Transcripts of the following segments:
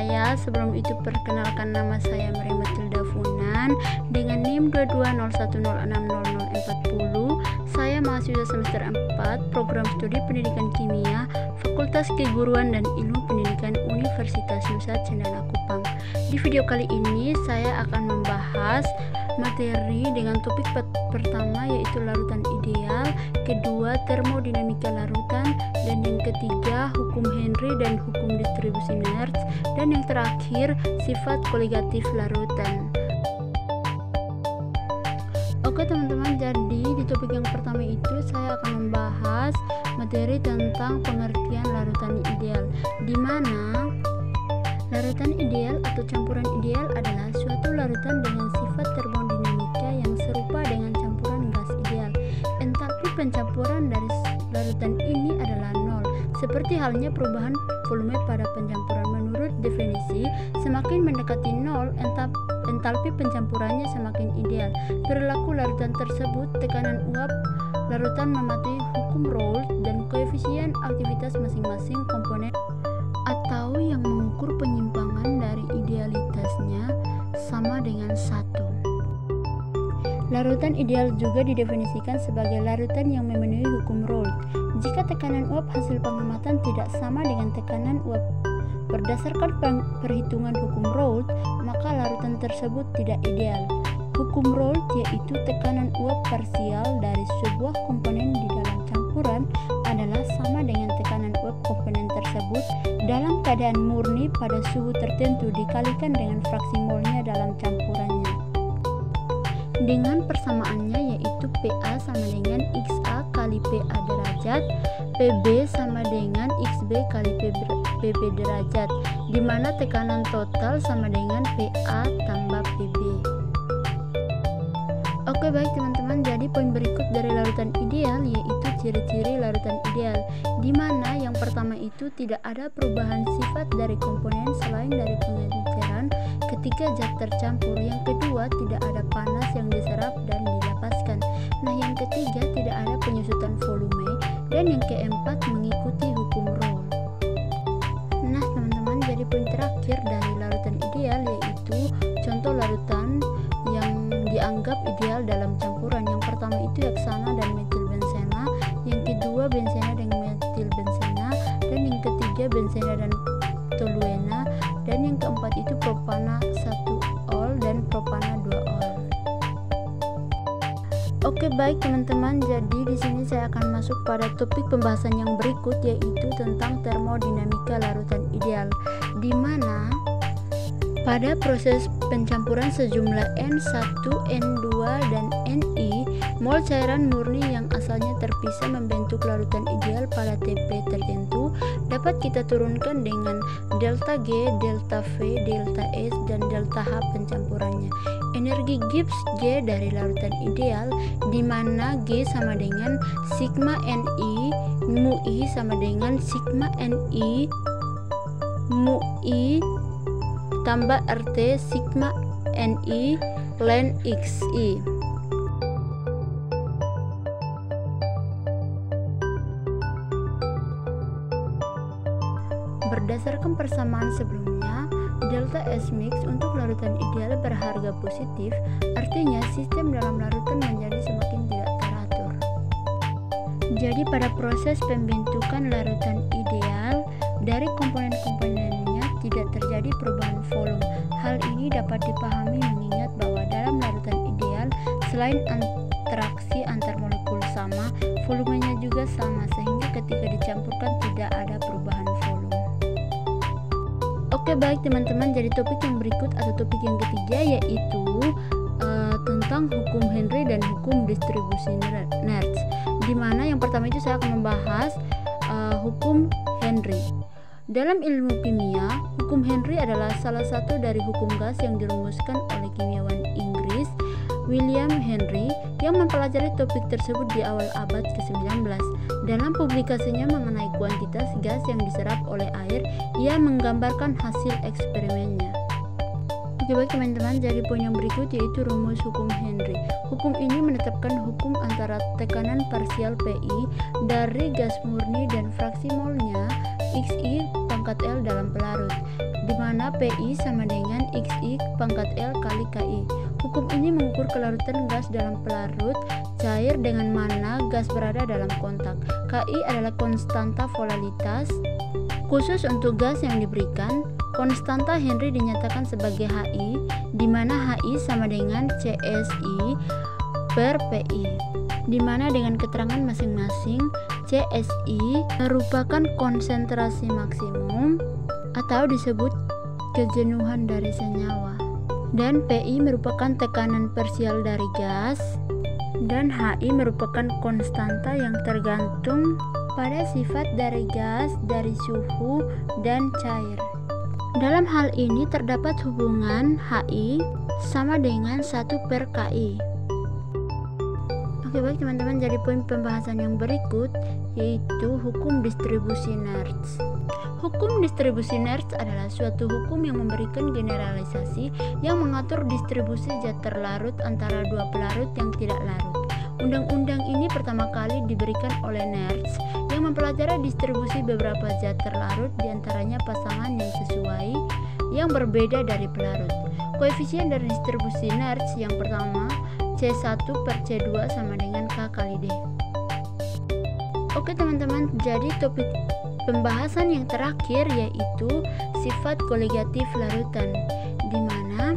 saya. Sebelum itu perkenalkan, nama saya Maria Matilda Funan dengan NIM 2201060040. Saya mahasiswa semester 4 Program Studi Pendidikan Kimia Fakultas Keguruan dan Ilmu Pendidikan Universitas Nusa Cendana Kupang. Di video kali ini saya akan membahas materi dengan topik pertama, yaitu larutan ideal, kedua termodinamika larutan, dan yang ketiga hukum Henry dan hukum distribusi Nernst, dan yang terakhir sifat koligatif larutan. Oke teman-teman, jadi di topik yang pertama itu saya akan membahas materi tentang pengertian larutan ideal, di mana larutan ideal atau campuran ideal adalah suatu larutan dengan sifat termodinamika yang serupa dengan campuran gas ideal. Entalpi pencampuran dari larutan ini adalah nol. Seperti halnya perubahan volume pada pencampuran, menurut definisi, semakin mendekati nol, entalpi pencampurannya semakin ideal. Perilaku larutan tersebut, tekanan uap larutan mematuhi hukum Raoult dan koefisien aktivitas masing-masing komponen atau yang mengukur penyimpangan dari idealitasnya sama dengan 1. Larutan ideal juga didefinisikan sebagai larutan yang memenuhi hukum Raoult. Jika tekanan uap hasil pengamatan tidak sama dengan tekanan uap berdasarkan perhitungan hukum Raoult, maka larutan tersebut tidak ideal. Hukum Raoult yaitu tekanan uap parsial dari sebuah komponen di dalam campuran adalah sama dengan tekanan uap komponen tersebut dalam keadaan murni pada suhu tertentu dikalikan dengan fraksi molnya dalam campurannya. Dengan persamaannya yaitu PA sama dengan XA kali PA derajat, PB sama dengan XB kali PB derajat, di mana tekanan total sama dengan PA tambah PB. Oke baik teman-teman, jadi poin berikut dari larutan ideal yaitu ciri-ciri larutan ideal, di mana yang pertama itu tidak ada perubahan sifat dari komponen selain dari pengenceran ketika zat tercampur. Yang kedua, tidak ada panas yang diserap dan dilepaskan. Nah, yang ketiga, tidak ada penyusutan volume, dan yang keempat mengikuti hukum Raoult. Nah teman-teman, jadi poin terakhir dari larutan ideal yaitu contoh larutan yang dianggap ideal dalam campuran. Yang pertama itu heksana dan metilbenzena, yang kedua benzena dan metilbenzena, dan yang ketiga benzena dan toluena, dan yang keempat itu propana 1-ol dan propana 2-ol. Oke baik teman-teman, jadi di sini saya akan masuk pada topik pembahasan yang berikut, yaitu tentang termodinamika larutan ideal, di mana pada proses pencampuran sejumlah N1, N2, dan Ni, mol cairan murni yang asalnya terpisah membentuk larutan ideal pada Tp tertentu dapat kita turunkan dengan delta G, delta V, delta S, dan delta H pencampurannya. Energi Gibbs G dari larutan ideal, di mana G sama dengan sigma Ni, mu I sama dengan sigma Ni, mu I tambah RT sigma Ni ln Xi. Berdasarkan persamaan sebelumnya, delta S mix untuk larutan ideal berharga positif, artinya sistem dalam larutan menjadi semakin tidak teratur. Jadi pada proses pembentukan larutan ideal, dari komponen-komponennya tidak terjadi perubahan volume. Hal ini dapat dipahami mengingat bahwa dalam larutan ideal, selain interaksi antar molekul sama, volumenya juga sama, sehingga ketika dicampurkan tidak ada perubahan volume. Oke baik teman-teman, jadi topik yang berikut atau topik yang ketiga yaitu tentang hukum Henry dan hukum distribusi Nernst, di mana yang pertama itu saya akan membahas hukum Henry. Dalam ilmu kimia, hukum Henry adalah salah satu dari hukum gas yang dirumuskan oleh kimiawan Inggris William Henry yang mempelajari topik tersebut di awal abad ke-19. Dalam publikasinya mengenai kuantitas gas yang diserap oleh air, ia menggambarkan hasil eksperimennya. Oke baik teman-teman, jadi poin yang berikut yaitu rumus hukum Henry. Hukum ini menetapkan hukum antara tekanan parsial PI dari gas murni dan fraksi molnya XI pangkat L dalam pelarut. di mana PI sama dengan XI pangkat L kali KI. Hukum ini mengukur kelarutan gas dalam pelarut cair dengan mana gas berada dalam kontak. KI adalah konstanta volatilitas khusus untuk gas yang diberikan. Konstanta Henry dinyatakan sebagai HI, di mana HI sama dengan CSI per PI, di mana dengan keterangan masing-masing CSI merupakan konsentrasi maksimum atau disebut kejenuhan dari senyawa, dan PI merupakan tekanan parsial dari gas, dan HI merupakan konstanta yang tergantung pada sifat dari gas, dari suhu, dan cair. Dalam hal ini terdapat hubungan HI sama dengan 1 per KI. Oke, baik teman-teman, jadi poin pembahasan yang berikut yaitu hukum distribusi Nernst. Hukum distribusi Nernst adalah suatu hukum yang memberikan generalisasi yang mengatur distribusi zat terlarut antara dua pelarut yang tidak larut. Undang-undang ini pertama kali diberikan oleh Nernst yang mempelajari distribusi beberapa zat terlarut, diantaranya pasangan yang sesuai yang berbeda dari pelarut. Koefisien dari distribusi Nernst yang pertama C1 per C2 sama dengan K kali D. Oke teman-teman, jadi topik pembahasan yang terakhir yaitu sifat koligatif larutan, di mana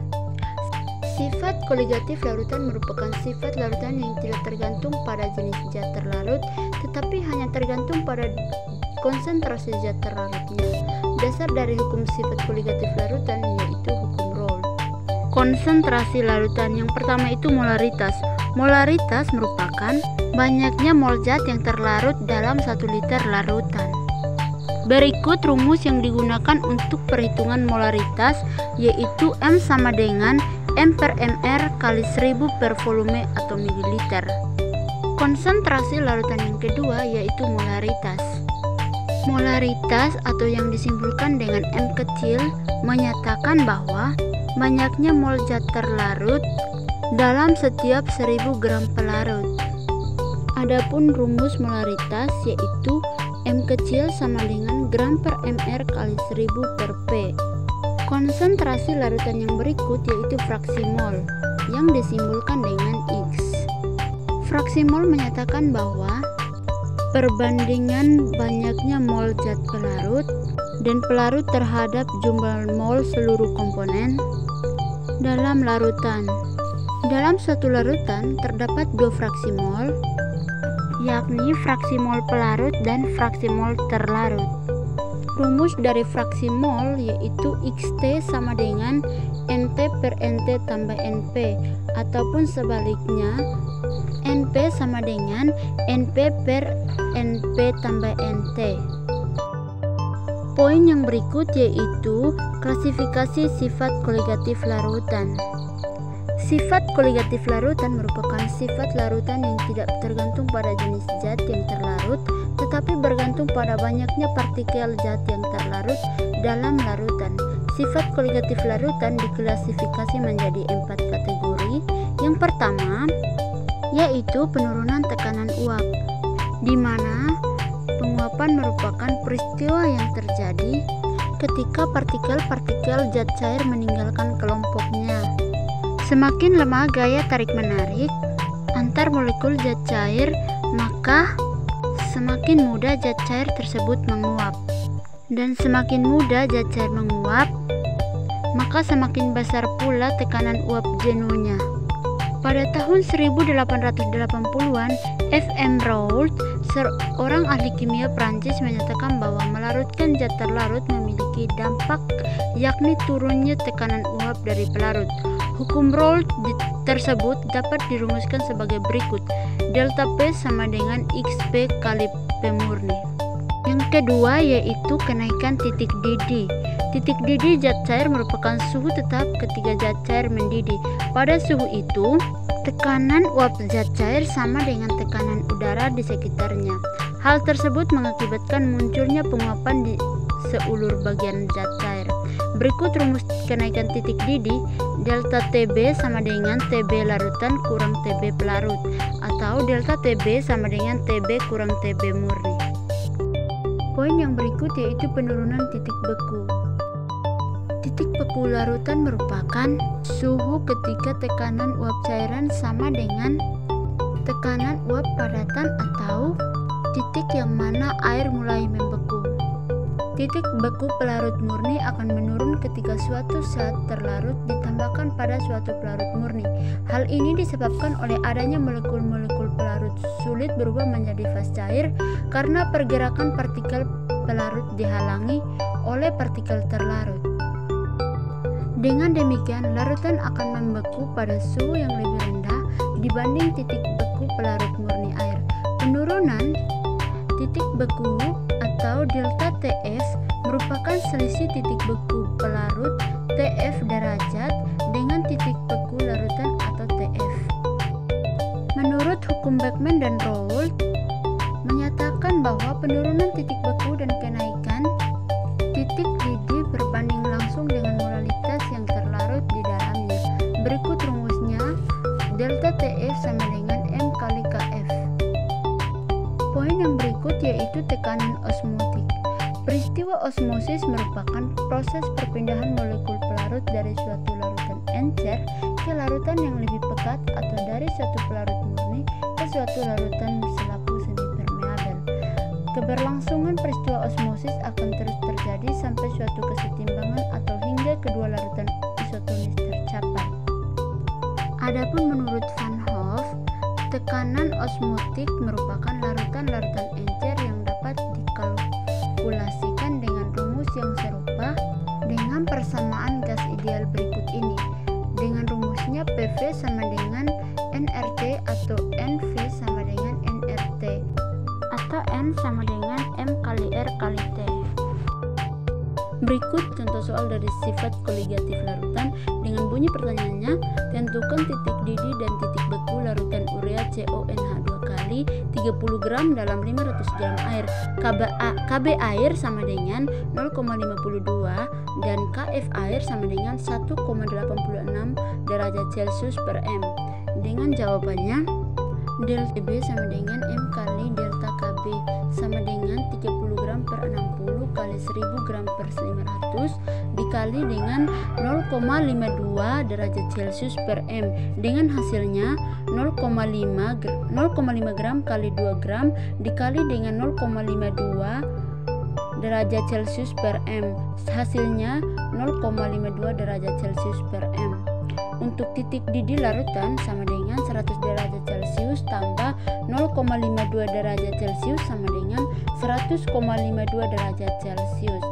sifat koligatif larutan merupakan sifat larutan yang tidak tergantung pada jenis zat terlarut, tetapi hanya tergantung pada konsentrasi zat terlarutnya. Dasar dari hukum sifat koligatif larutan yaitu hukum Rolle. Konsentrasi larutan yang pertama itu molaritas. Molaritas merupakan banyaknya mol zat yang terlarut dalam 1 liter larutan. Berikut rumus yang digunakan untuk perhitungan molaritas, yaitu M sama dengan M per MR kali 1000 per volume atau mililiter. Konsentrasi larutan yang kedua yaitu molaritas. Molaritas atau yang disimpulkan dengan M kecil menyatakan bahwa banyaknya mol zat terlarut dalam setiap 1000 gram pelarut. Adapun rumus molaritas yaitu M kecil sama dengan gram per MR kali 1000 per P. Konsentrasi larutan yang berikut yaitu fraksi mol yang disimbolkan dengan X. Fraksi mol menyatakan bahwa perbandingan banyaknya mol zat pelarut dan pelarut terhadap jumlah mol seluruh komponen dalam larutan. Dalam suatu larutan terdapat 2 fraksi mol, yakni fraksi mol pelarut dan fraksi mol terlarut. Rumus dari fraksi mol yaitu XT sama dengan NT per NT tambah NP, ataupun sebaliknya NP sama dengan NP per NP tambah NT. Poin yang berikut yaitu klasifikasi sifat koligatif larutan. Sifat koligatif larutan merupakan sifat larutan yang tidak tergantung pada jenis zat yang terlarut, tetapi bergantung pada banyaknya partikel zat yang terlarut dalam larutan. Sifat koligatif larutan diklasifikasi menjadi 4 kategori. Yang pertama yaitu penurunan tekanan uap, di mana penguapan merupakan peristiwa yang terjadi ketika partikel-partikel zat cair meninggalkan kelompoknya. Semakin lemah gaya tarik-menarik antar molekul zat cair, maka semakin mudah zat cair tersebut menguap. Dan semakin mudah zat cair menguap, maka semakin besar pula tekanan uap jenuhnya. Pada tahun 1880-an, F.M. Raoult, seorang ahli kimia Prancis, menyatakan bahwa melarutkan zat terlarut memiliki dampak, yakni turunnya tekanan uap dari pelarut. Hukum Raoult tersebut dapat dirumuskan sebagai berikut. Delta P sama dengan XP kali P murni. Yang kedua yaitu kenaikan titik didih. Titik didih zat cair merupakan suhu tetap ketika zat cair mendidih. Pada suhu itu, tekanan uap zat cair sama dengan tekanan udara di sekitarnya. Hal tersebut mengakibatkan munculnya penguapan di seulur bagian zat cair. Berikut rumus kenaikan titik didih. Delta TB sama dengan TB larutan kurang TB pelarut, atau delta TB sama dengan TB kurang TB murni. Poin yang berikut yaitu penurunan titik beku. Titik beku larutan merupakan suhu ketika tekanan uap cairan sama dengan tekanan uap padatan atau titik yang mana air mulai membeku. Titik beku pelarut murni akan menurun ketika suatu zat terlarut ditambahkan pada suatu pelarut murni. Hal ini disebabkan oleh adanya molekul-molekul pelarut sulit berubah menjadi faz cair karena pergerakan partikel pelarut dihalangi oleh partikel terlarut. Dengan demikian, larutan akan membeku pada suhu yang lebih rendah dibanding titik beku pelarut murni air. Penurunan titik beku atau delta TF merupakan selisih titik beku pelarut TF derajat dengan titik beku larutan atau TF. Menurut hukum Beckmann dan Raoult menyatakan bahwa penurunan titik beku dan kenaikan titik didih berbanding langsung dengan molalitas yang terlarut di dalamnya. Berikut rumusnya, delta TF sama dengan M kali KF. Poin yang berikut yaitu tekanan osmotik. Peristiwa osmosis merupakan proses perpindahan molekul pelarut dari suatu larutan encer ke larutan yang lebih pekat atau dari suatu pelarut murni ke suatu larutan selaku semi-permeabel. Keberlangsungan peristiwa osmosis akan terus terjadi sampai suatu kesetimbangan atau hingga kedua larutan isotonis tercapai. Adapun menurut Van Hoff, tekanan osmotik merupakan larutan-larutan encer yang dapat dikalkulasikan dengan rumus yang serupa dengan persamaan gas ideal berikut ini. Dengan rumusnya PV sama dengan nRT atau NV sama dengan nRT atau N sama dengan M kali R kali T. Berikut contoh soal dari sifat koligatif larutan dengan bunyi pertanyaannya, tentukan titik didih dan titik beku larutan urea CONH2 kali 30 gram dalam 500 gram air. KB air sama dengan 0,52 dan KF air sama dengan 1,86 derajat Celcius per M. Dengan jawabannya, delta B sama dengan M kali delta KB sama dengan 30 gram per 60 kali 1000 gram per 500 dikali dengan 0,52 derajat Celcius per M. Dengan hasilnya 0,5 gram kali 2 gram dikali dengan 0,52 derajat Celcius per M. Hasilnya 0,52 derajat Celcius per M. Untuk titik didih larutan sama dengan 100 derajat Celcius tambah 0,52 derajat Celcius sama dengan 100,52 derajat Celcius.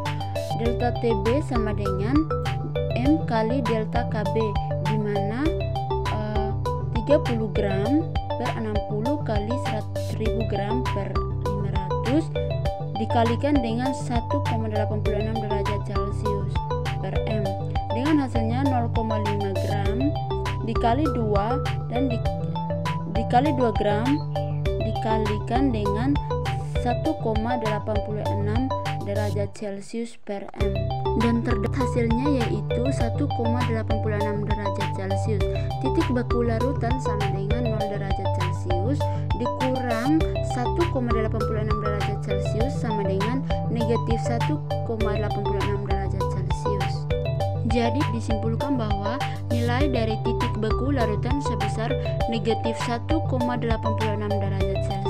Delta TB sama dengan M kali delta KB, di mana 30 gram per 60 kali 1000 gram per 500 dikalikan dengan 1,86 derajat Celcius per M. Dengan hasilnya 0,5 gram dikali 2 dan dikali 2 gram dikalikan dengan 1,86 derajat Celcius per M, dan terdapat hasilnya yaitu 1,86 derajat Celcius. Titik beku larutan sama dengan 0 derajat Celcius dikurang 1,86 derajat Celcius sama dengan negatif 1,86 derajat Celcius. Jadi disimpulkan bahwa nilai dari titik beku larutan sebesar negatif 1,86 derajat Celcius.